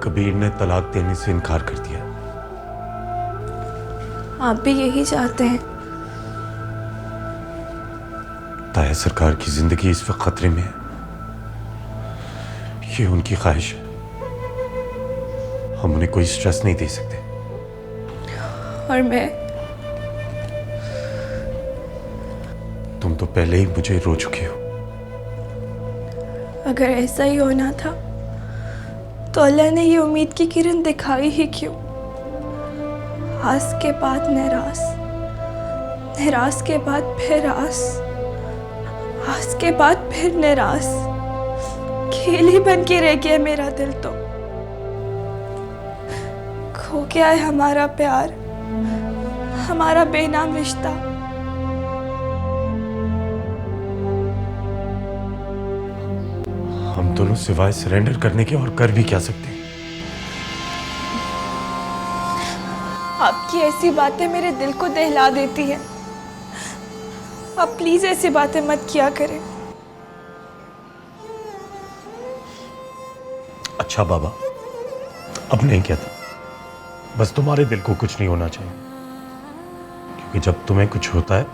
कबीर ने तलाक देने से इनकार कर दिया। आप भी यही चाहते हैं? ताया सरकार की जिंदगी इस वक्त खतरे में है, ये उनकी ख्वाहिश है। हम उन्हें कोई स्ट्रेस नहीं दे सकते। और मैं? तुम तो पहले ही मुझे रो चुके हो। अगर ऐसा ही होना था तो अल्लाह ने ये उम्मीद की किरण दिखाई ही क्यों? आस के बाद निराश, निराश के बाद फिर आस, आस के बाद फिर निराश। खेल ही बन के रह गया मेरा दिल तो। खो गया है हमारा प्यार, हमारा बेनाम रिश्ता। हम दोनों सिवाय सरेंडर करने के और कर भी क्या सकते हैं? आपकी ऐसी बातें मेरे दिल को दहला देती हैं। आप प्लीज ऐसी बातें मत किया करें। अच्छा बाबा, अब नहीं कहता। बस तुम्हारे दिल को कुछ नहीं होना चाहिए, क्योंकि जब तुम्हें कुछ होता है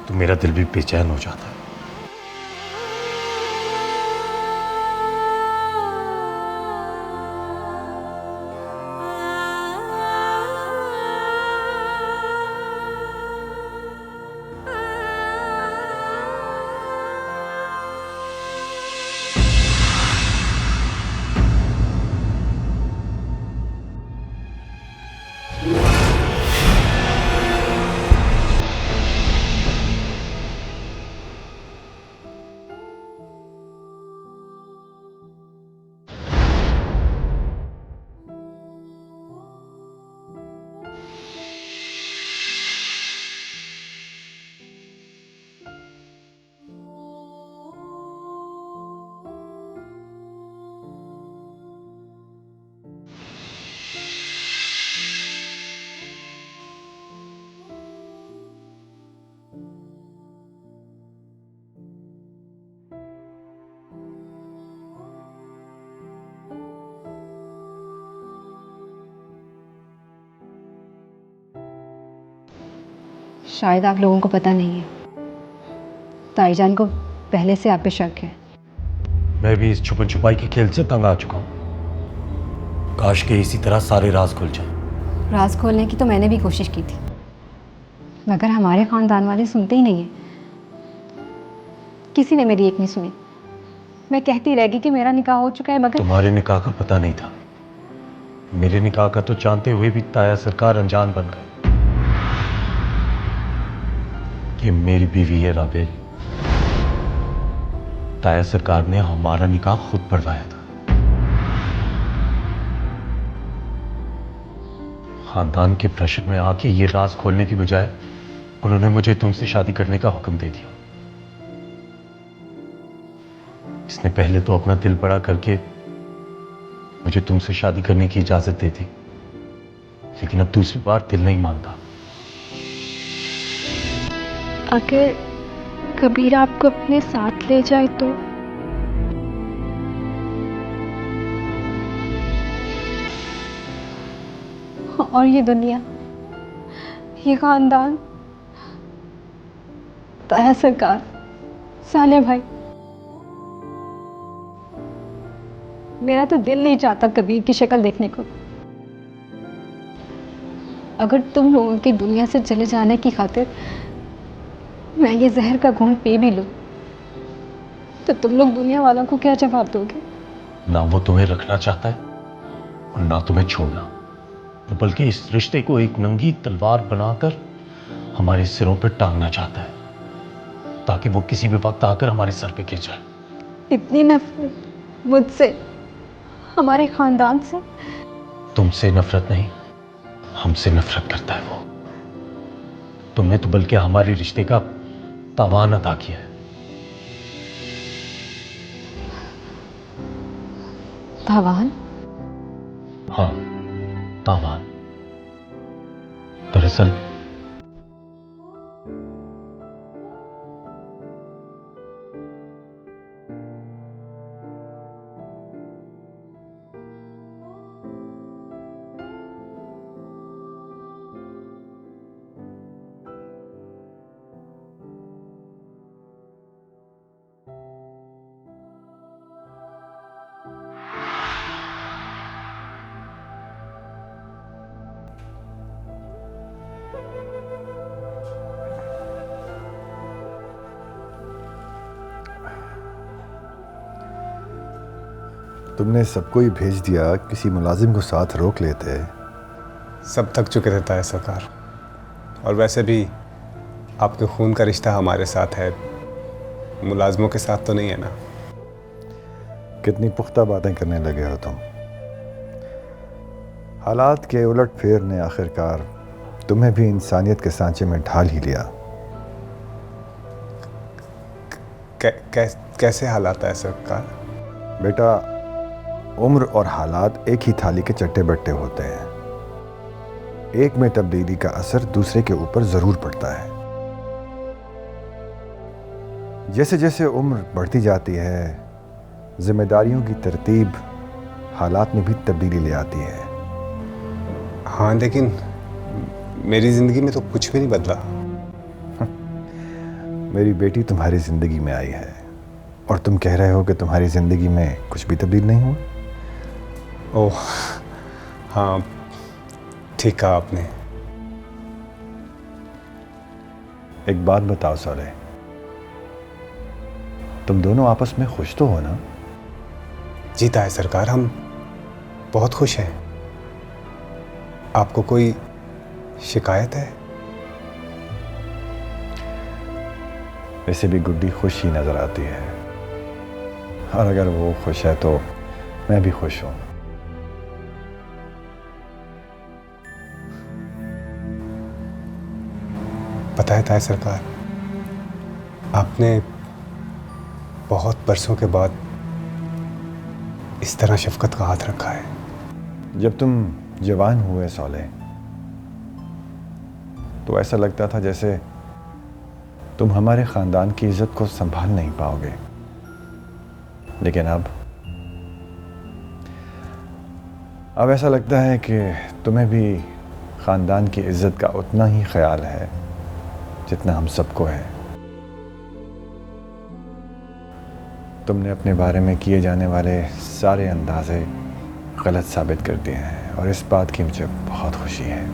तो मेरा दिल भी बेचैन हो जाता है। शायद आप लोगों को पता नहीं है, ताईजान को पहले से आप पे शक है। मैं भी इस छुपन छुपाई के खेल से तंग आ चुका हूं। काश के इसी तरह सारे राज खुल जाए। राज खोलने की तो मैंने भी कोशिश की थी, मगर हमारे खानदान वाले सुनते ही नहीं है। किसी ने मेरी एक नहीं सुनी। मैं कहती रह गई कि मेरा निकाह हो चुका है, मगर तुम्हारे निकाह का पता नहीं था। मेरे निकाह का तो जानते हुए भी ताया सरकार अनजान बन गए। ये मेरी बीवी है राबेल। ताया सरकार ने हमारा निकाह खुद पढ़वाया था। खानदान के प्रेशर में आके ये राज खोलने की बजाय उन्होंने मुझे तुमसे शादी करने का हुक्म दे दिया। इसने पहले तो अपना दिल बड़ा करके मुझे तुमसे शादी करने की इजाजत दे दी, लेकिन अब दूसरी बार दिल नहीं मानता। अगर कबीर आपको अपने साथ ले जाए तो? और ये दुनिया, ये खानदान, ताया सरकार, साले भाई, मेरा तो दिल नहीं चाहता कबीर की शक्ल देखने को। अगर तुम लोगों की दुनिया से चले जाने की खातिर मैं ये जहर का घूंट पी भी लूं, तो तुम लोग दुनिया वालों को क्या जवाब दोगे? ना वो तुम्हें रखना चाहता है और ना तुम्हें छोड़ना, बल्कि इस रिश्ते को एक नंगी तलवार बनाकर हमारे सिरों पर टांगना चाहता है, ताकि वो किसी भी वक्त आकर हमारे सर पे गिर जाए। इतनी नफरत मुझसे, हमारे खानदान से? तुमसे नफरत नहीं, हमसे नफरत करता है वो। तुमने तो बल्कि हमारे रिश्ते का तावान अदा किया है। तावान? हाँ, तावान। दरअसल तुमने सबको ही भेज दिया, किसी मुलाजिम को साथ रोक लेते। सब थक चुके रहता है सरकार, और वैसे भी आपके खून का रिश्ता हमारे साथ है, मुलाजमों के साथ तो नहीं है ना। कितनी पुख्ता बातें करने लगे हो तुम। हालात के उलट फेर ने आखिरकार तुम्हें भी इंसानियत के सांचे में ढाल ही लिया। कैसे हालात है सरकार? बेटा, उम्र और हालात एक ही थाली के चट्टे बट्टे होते हैं। एक में तब्दीली का असर दूसरे के ऊपर जरूर पड़ता है। जैसे जैसे उम्र बढ़ती जाती है, जिम्मेदारियों की तरतीब हालात में भी तब्दीली ले आती है। हाँ, लेकिन मेरी ज़िंदगी में तो कुछ भी नहीं बदला। मेरी बेटी तुम्हारी ज़िंदगी में आई है और तुम कह रहे हो कि तुम्हारी ज़िंदगी में कुछ भी तब्दील नहीं हुआ? ओह हाँ, ठीक कहा आपने। एक बात बताओ साले, तुम दोनों आपस में खुश तो हो ना? जीता है सरकार, हम बहुत खुश हैं। आपको कोई शिकायत है? वैसे भी गुड्डी खुश ही नजर आती है, और अगर वो खुश है तो मैं भी खुश हूं। पता है सरकार, आपने बहुत बरसों के बाद इस तरह शफकत का हाथ रखा है। जब तुम जवान हुए सौले, तो ऐसा लगता था जैसे तुम हमारे ख़ानदान की इज्जत को संभाल नहीं पाओगे, लेकिन अब ऐसा लगता है कि तुम्हें भी ख़ानदान की इज्जत का उतना ही ख्याल है जितना हम सबको है। तुमने अपने बारे में किए जाने वाले सारे अंदाजे गलत साबित कर दिए हैं, और इस बात की मुझे बहुत खुशी है।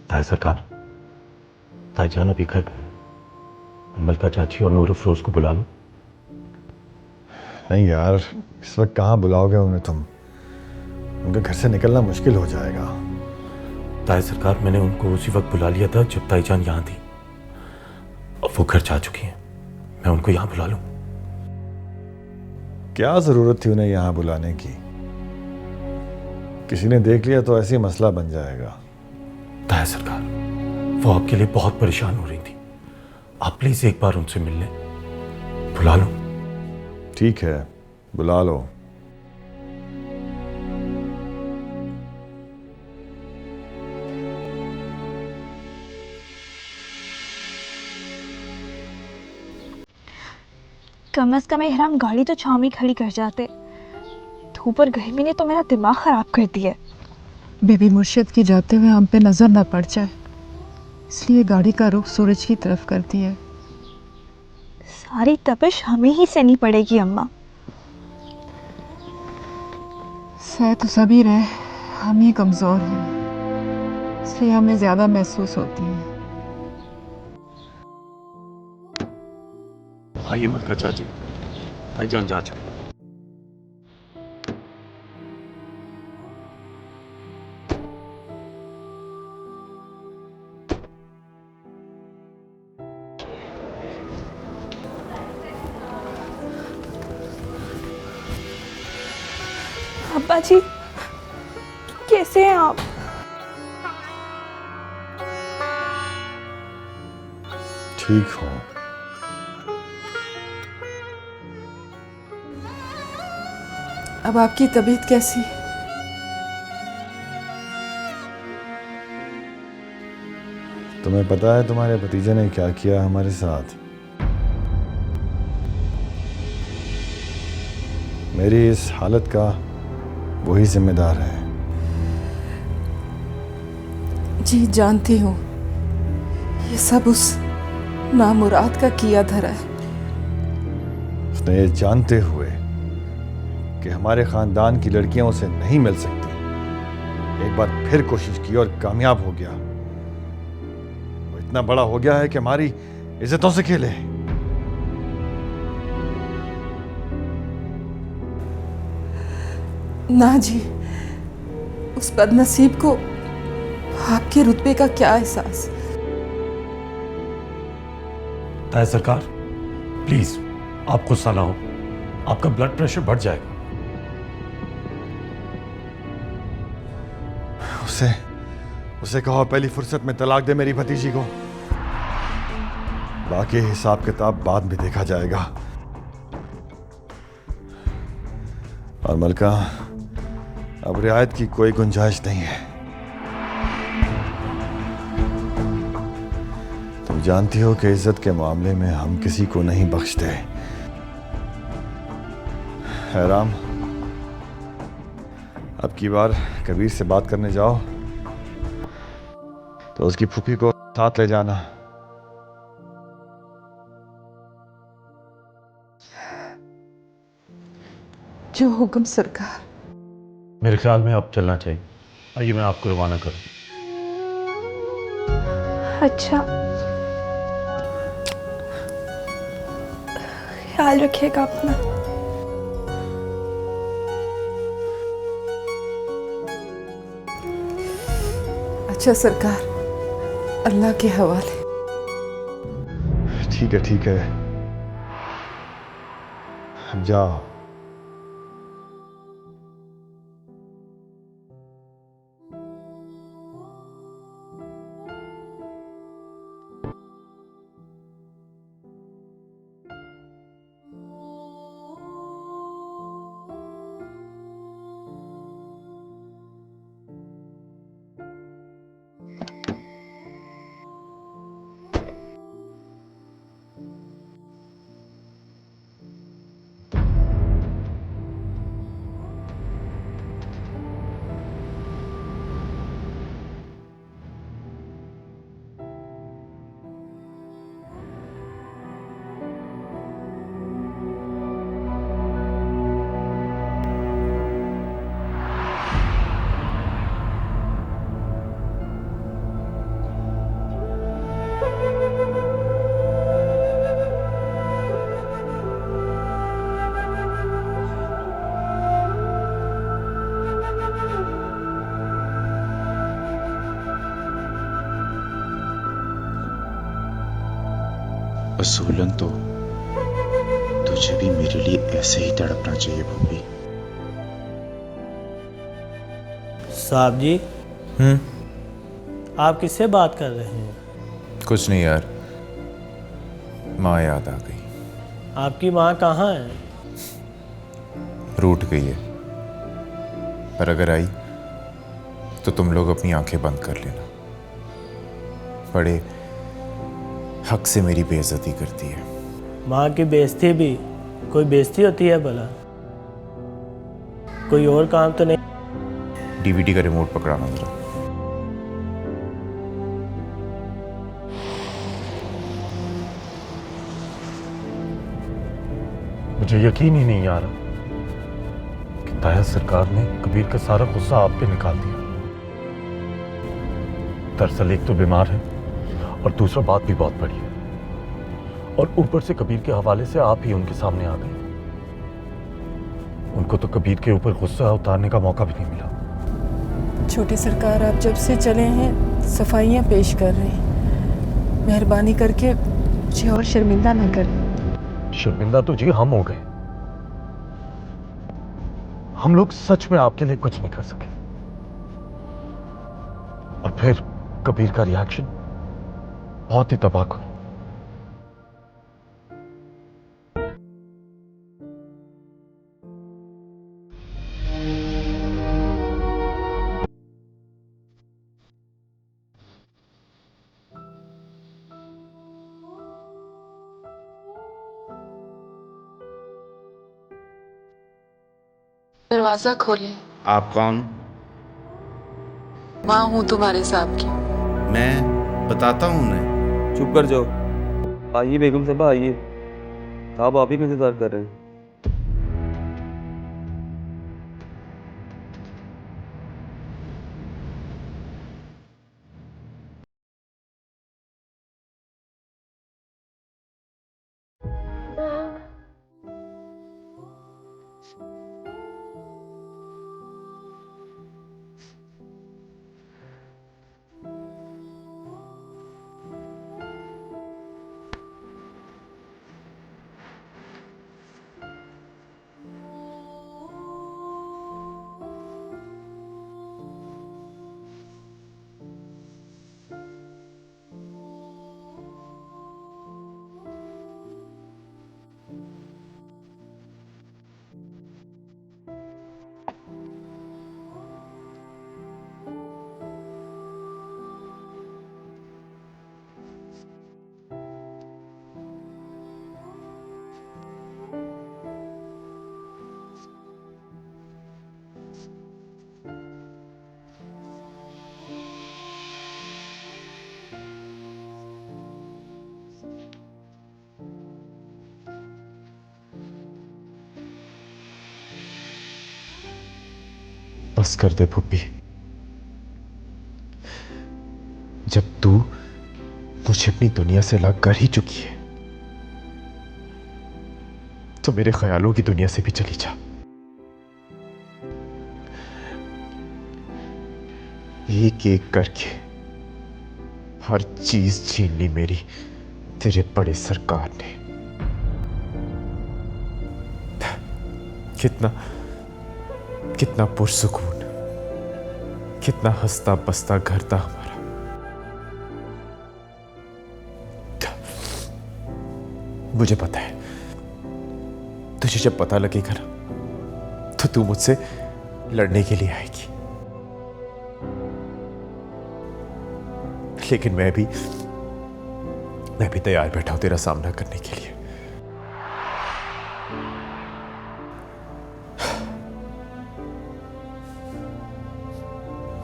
ताई सरकार, ताईजान अभी घर गए। मलका चाची और नूर अफरोज को बुला लो। नहीं यार, इस वक्त कहाँ बुलाओगे उन्हें तुम? उनके घर से निकलना मुश्किल हो जाएगा। ताई सरकार, मैंने उनको उसी वक्त बुला लिया था जब ताईजान यहाँ थी। अब वो घर जा चुकी हैं, मैं उनको यहाँ बुला लूँ? क्या जरूरत थी उन्हें यहाँ बुलाने की? किसी ने देख लिया तो ऐसी मसला बन जाएगा। ताई सरकार, वो आपके लिए बहुत परेशान हो रही थी। आप प्लीज एक बार उनसे मिल लें, बुला लो। ठीक है, बुला लो। कम से कम हम गाड़ी तो छाँव में खड़ी कर जाते। धूप और गर्मी ने तो मेरा दिमाग ख़राब कर दिया। बेबी मुर्शिद की जाते हुए हम पे नज़र ना पड़ जाए, इसलिए गाड़ी का रुख सूरज की तरफ करती है। सारी तपिश हमें ही सहनी पड़ेगी अम्मा। सह तो सभी रहे, हम ही कमज़ोर हैं, इसलिए हमें ज़्यादा महसूस होती है। आइए मलका चाची, ताईजान जा चुकी। अब्बा जी, कैसे हैं आप? ठीक हो? अब आपकी तबीयत कैसी? तुम्हें पता है तुम्हारे भतीजे ने क्या किया हमारे साथ? मेरी इस हालत का वही जिम्मेदार है। जी जानती हूँ, ये सब उस नामुराद का किया धरा है। उसने ये जानते हुए कि हमारे खानदान की लड़कियां उसे नहीं मिल सकती, एक बार फिर कोशिश की और कामयाब हो गया। वो इतना बड़ा हो गया है कि हमारी इज्जतों से खेले। ना जी, उस बदनसीब को आपके रुतबे का क्या एहसास। ताया सरकार, प्लीज आप गुस्सा ना हो, आपका ब्लड प्रेशर बढ़ जाएगा। उसे कहो पहली फुर्सत में तलाक दे मेरी भतीजी को। बाकी हिसाब किताब बाद में देखा जाएगा। और मलका, अब रियायत की कोई गुंजाइश नहीं है। तुम जानती हो कि इज्जत के मामले में हम किसी को नहीं बख्शते। है राम, अब की बार कबीर से बात करने जाओ तो उसकी फूफी को साथ ले जाना। जो हुक्म सरकार। मेरे ख्याल में अब चलना चाहिए। आइए मैं आपको रवाना करूं। अच्छा, ख्याल रखिएगा अपना। अच्छा सरकार, अल्लाह के हवाले। ठीक है, अब जाओ। असूलन तो तुझे भी मेरे लिए ऐसे ही तड़पना चाहिए भूपी। साहब जी, आप किससे बात कर रहे हैं? कुछ नहीं यार, माँ याद आ गई। आपकी माँ कहाँ है? रूठ गई है, पर अगर आई तो तुम लोग अपनी आंखें बंद कर लेना। बड़े हक से मेरी बेइज्जती करती है। माँ की बेइज्जती भी कोई बेइज्जती होती है भला? कोई और काम तो नहीं? डीवीडी का रिमोट पकड़ाना जरा। मुझे यकीन ही नहीं आ रहा कि ताया सरकार ने कबीर का सारा गुस्सा आप पे निकाल दिया। दरअसल एक तो बीमार है और दूसरा बात भी बहुत बड़ी है, और ऊपर से कबीर के हवाले से आप ही उनके सामने आ गए। उनको तो कबीर के ऊपर गुस्सा उतारने का मौका भी नहीं मिला। छोटे सरकार, आप जब से चले हैं सफाइयाँ पेश कर रहे हैं। मेहरबानी करके मुझे और शर्मिंदा न करें। शर्मिंदा तो जी हम हो गए। हम लोग सच में आपके लिए कुछ नहीं कर सके। और फिर कबीर का रिएक्शन बहुत ही तबाहकुन। दरवाजा खोले। आप कौन? माँ हूं तुम्हारे साहब की। मैं बताता हूँ उन्हें। चुप कर जाओ। आइए बेगम साहबा, आइए। साहब आप ही का इंतजार कर रहे हैं। बस कर दे पुप्पी। जब तू मुझे अपनी दुनिया से अलग कर ही चुकी है तो मेरे ख्यालों की दुनिया से भी चली जा। एक एक करके हर चीज छीन ली मेरी तेरे बड़े सरकार ने। कितना कितना पुरसुकून, कितना हंसता बसता घर था हमारा। मुझे पता है तुझे जब पता लगेगा ना तो तू मुझसे लड़ने के लिए आएगी, लेकिन मैं भी तैयार बैठा हूं तेरा सामना करने के लिए।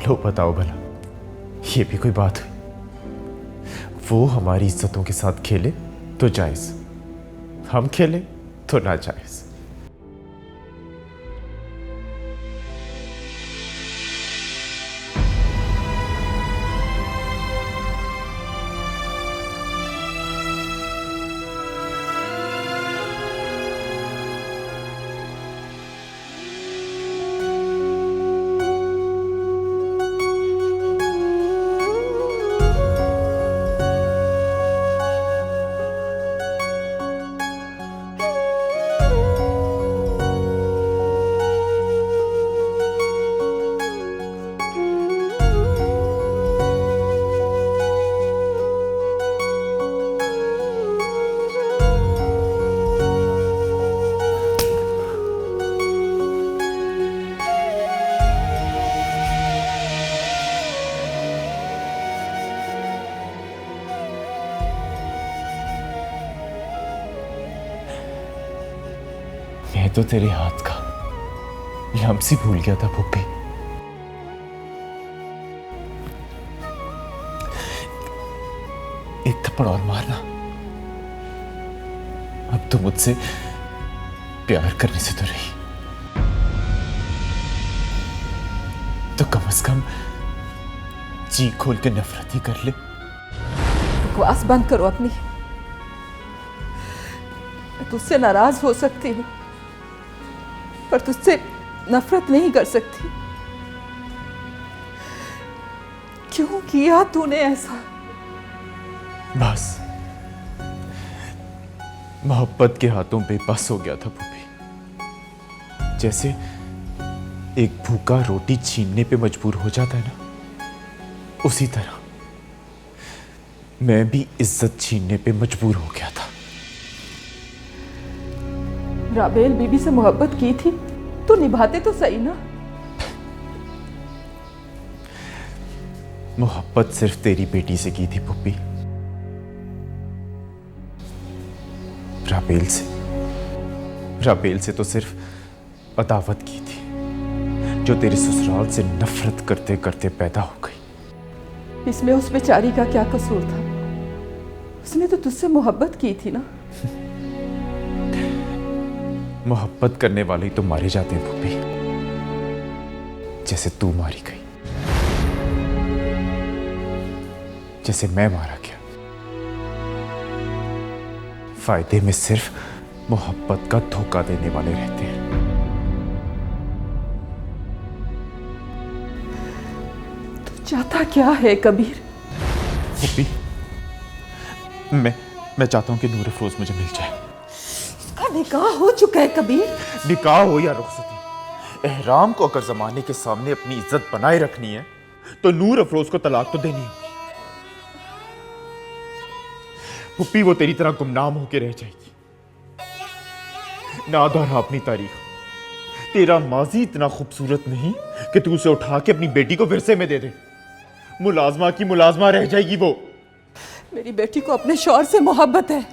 लो बताओ भला, ये भी कोई बात हुई? वो हमारी इज्जतों के साथ खेले तो जायज, हम खेले तो ना जायज। मैं तो तेरे हाथ का लम्स ही भूल गया था पुप्पी। एक थप्पड़ और मारना। अब तो मुझसे प्यार करने से तो रही, तो कम से कम जी खोल के नफरत ही कर ले। बकवास बंद करो अपनी। मैं तुझसे नाराज हो सकती हूँ पर तुझसे नफरत नहीं कर सकती। क्यों किया तूने ऐसा? बस मोहब्बत के हाथों बेबस हो गया था पुप्पी। जैसे एक भूखा रोटी छीनने पे मजबूर हो जाता है ना, उसी तरह मैं भी इज्जत छीनने पे मजबूर हो गया था। राबेल बीबी से मोहब्बत की थी तो निभाते तो सही ना। मोहब्बत सिर्फ तेरी बेटी से की थी पुप्पी, राबेल से तो सिर्फ अदावत की थी जो तेरे ससुराल से नफरत करते करते पैदा हो गई। इसमें उस बेचारी का क्या कसूर था? उसने तो तुझसे मोहब्बत की थी ना। मोहब्बत करने वाले ही तो मारे जाते हैं भूपी, जैसे तू मारी गई, जैसे मैं मारा गया। फायदे में सिर्फ मोहब्बत का धोखा देने वाले रहते हैं। तू चाहता क्या है कबीर? भूपी, मैं चाहता हूं कि नूर अफरोज मुझे मिल जाए। उसका निकाह हो चुका है कबीर। निकाह हो या रुखसती, एहराम को अगर जमाने के सामने अपनी इज्जत बनाए रखनी है तो नूर अफरोज को तलाक तो देनी होगी। पुप्पी वो तेरी तरह गुमनाम होकर रह जाएगी। ना दोहरा अपनी तारीख। तेरा माजी इतना खूबसूरत नहीं कि तू उसे उठा के अपनी बेटी को विरसे में दे दे। मुलाजमा की मुलाजमा रह जाएगी वो। मेरी बेटी को अपने शौहर से मोहब्बत है।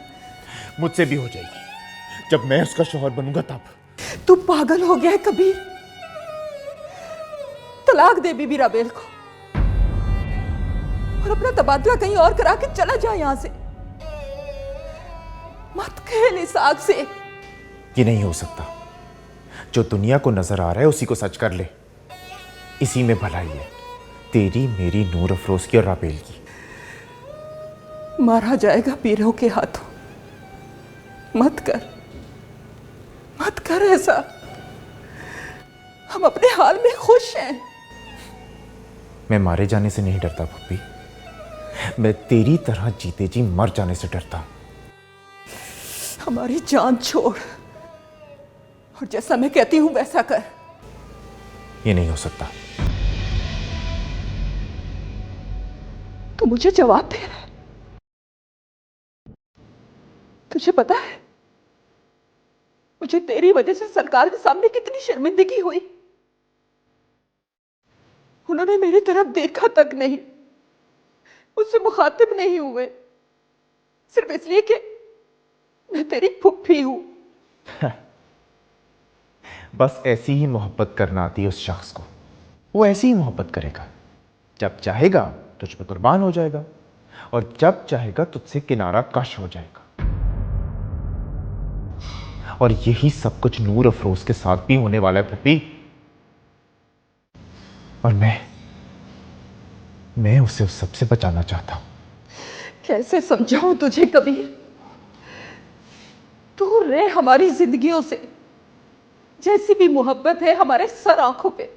मुझसे भी हो जाएगी जब मैं उसका शौहर बनूंगा तब। तू पागल हो गया है कबीर। तलाक दे बीबी राबेल को और अपना तबादला कहीं और करा के चला जा यहां से। मत खेल इस आग से। ये नहीं हो सकता। जो दुनिया को नजर आ रहा है उसी को सच कर ले। इसी में भलाई है, तेरी, मेरी, नूर अफरोज की और राबेल की। मारा जाएगा पीरों के हाथों। मत कर ऐसा। हम अपने हाल में खुश हैं। मैं मारे जाने से नहीं डरता पुप्पी, मैं तेरी तरह जीते जी मर जाने से डरता हूं। हमारी जान छोड़ और जैसा मैं कहती हूं वैसा कर। ये नहीं हो सकता। तू मुझे जवाब दे रहा है। तुझे पता है मुझे तेरी वजह से सरकार के सामने कितनी शर्मिंदगी हुई। उन्होंने मेरी तरफ देखा तक नहीं, मुझसे मुखातिब नहीं हुए, सिर्फ इसलिए कि मैं तेरी फुफ्फी हूं। बस ऐसी ही मोहब्बत करना आती है उस शख्स को। वो ऐसी ही मोहब्बत करेगा। जब चाहेगा तुझ पे कुर्बान हो जाएगा और जब चाहेगा तुझसे किनारा कश हो जाएगा। और यही सब कुछ नूर अफरोज के साथ भी होने वाला है पुप्पी। और मैं उसे उस सबसे बचाना चाहता हूं। कैसे समझाऊं तुझे कबीर? दूर रहे हमारी जिंदगियों से। जैसी भी मोहब्बत है हमारे सर आंखों पे।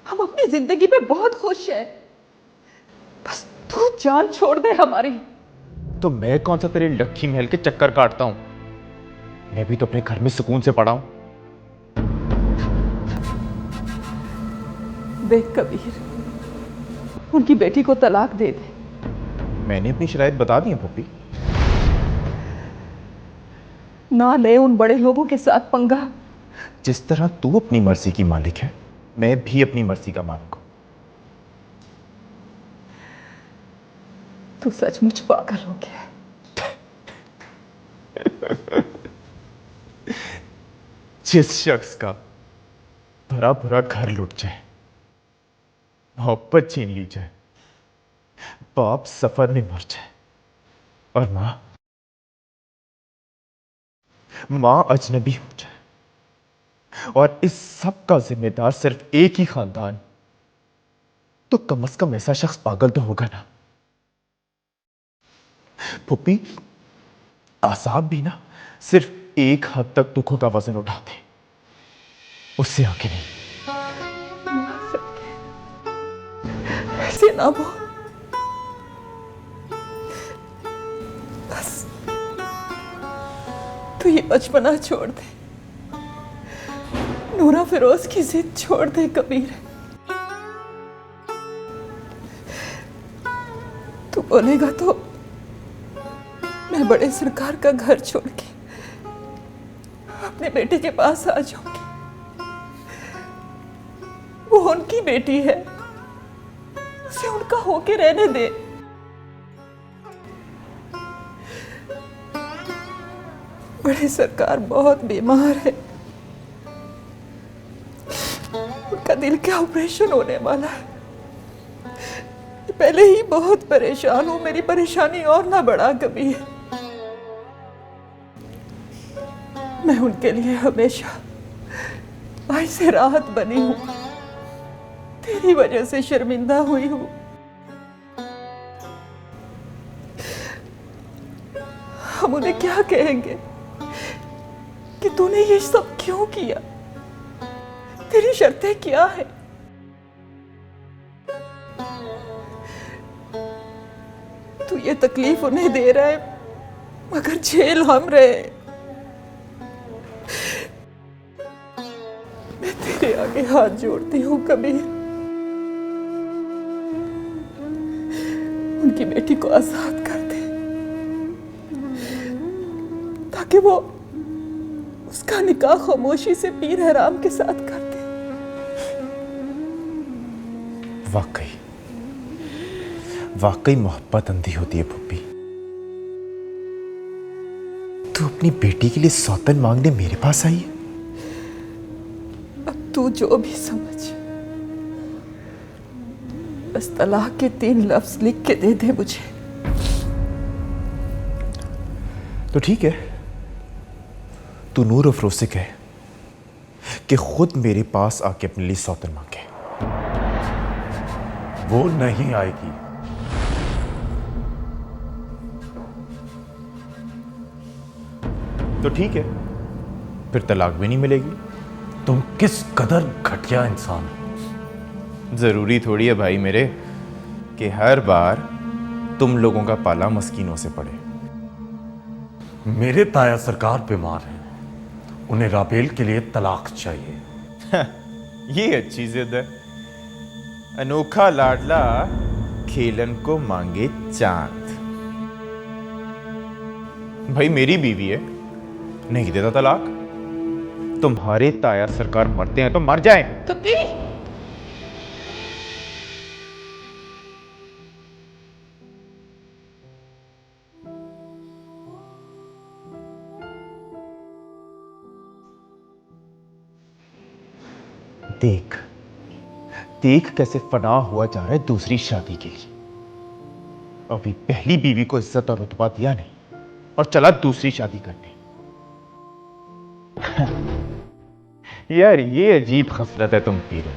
हम अपनी जिंदगी पे बहुत खुश हैं। बस तू जान छोड़ दे हमारी। तो मैं कौन सा तेरे लक्की महल के चक्कर काटता हूं? मैं भी तो अपने घर में सुकून से पड़ा हूं। देख कबीर, उनकी बेटी को तलाक दे दे। मैंने अपनी शराइत बता दी है पुप्पी। ना ले उन बड़े लोगों के साथ पंगा। जिस तरह तू अपनी मर्जी की मालिक है, मैं भी अपनी मर्जी का मालिक हूं। तू सचमुच पागल हो गया। जिस शख्स का भरा भरा घर लुट जाए, मोहब्बत छीन ली जाए, बाप सफर में मर जाए और मां अजनबी हो जाए और इस सब का जिम्मेदार सिर्फ एक ही खानदान, तो कम से कम ऐसा शख्स पागल तो होगा ना। पुप्पी, आसाब भी ना सिर्फ एक हद तक दुखों का वजन उठाते, उससे आगे नहीं। ऐसे ना बोल। बस तू ये बचपना छोड़ दे। नूरा फिरोज की जिद छोड़ दे कबीर। तू बोलेगा तो मैं बड़े सरकार का घर छोड़ के अपने बेटे के पास आ जाऊंगी। वो उनकी बेटी है, उसे उनका होके रहने दे। बड़े सरकार बहुत बीमार है, उनका दिल का ऑपरेशन होने वाला है। पहले ही बहुत परेशान हूं, मेरी परेशानी और ना बढ़ा कभी। मैं उनके लिए हमेशा भाई से राहत बनी हूं, तेरी वजह से शर्मिंदा हुई हूं। हम उन्हें क्या कहेंगे कि तूने ये सब क्यों किया? तेरी शर्तें क्या है? तू ये तकलीफ उन्हें दे रहा है मगर झेल हम रहे हैं। मैं तेरे आगे हाथ जोड़ती हूँ कबीर, उनकी बेटी को आजाद कर दे ताकि वो उसका निकाह खामोशी से पीर हराम के साथ कर दे। वाकई मोहब्बत अंधी होती है पुप्पी। तू अपनी बेटी के लिए सौतन मांगने मेरे पास आई है? अब तू जो भी समझ, बस तलाक के 3 लफ्ज लिख के दे दे मुझे। तो ठीक है, तू नूर अफरोज से कह कि खुद मेरे पास आके अपने लिए सौतन मांगे। वो नहीं आएगी। तो ठीक है, फिर तलाक भी नहीं मिलेगी। तुम किस कदर घटिया इंसान हो। जरूरी थोड़ी है भाई मेरे कि हर बार तुम लोगों का पाला मस्कीनों से पड़े। मेरे ताया सरकार बीमार हैं, उन्हें राबेल के लिए तलाक चाहिए। ये अच्छी जिद है। अनोखा लाडला खेलन को मांगे चांद। भाई मेरी बीवी है, नहीं देता तलाक। तुम्हारे ताया सरकार मरते हैं तो मर जाएं। देख देख कैसे फना हुआ जा रहा है दूसरी शादी के लिए। अभी पहली बीवी को इज्जत और रुतबा दिया नहीं और चला दूसरी शादी करने। यार ये अजीब खसलत है तुम पीरो।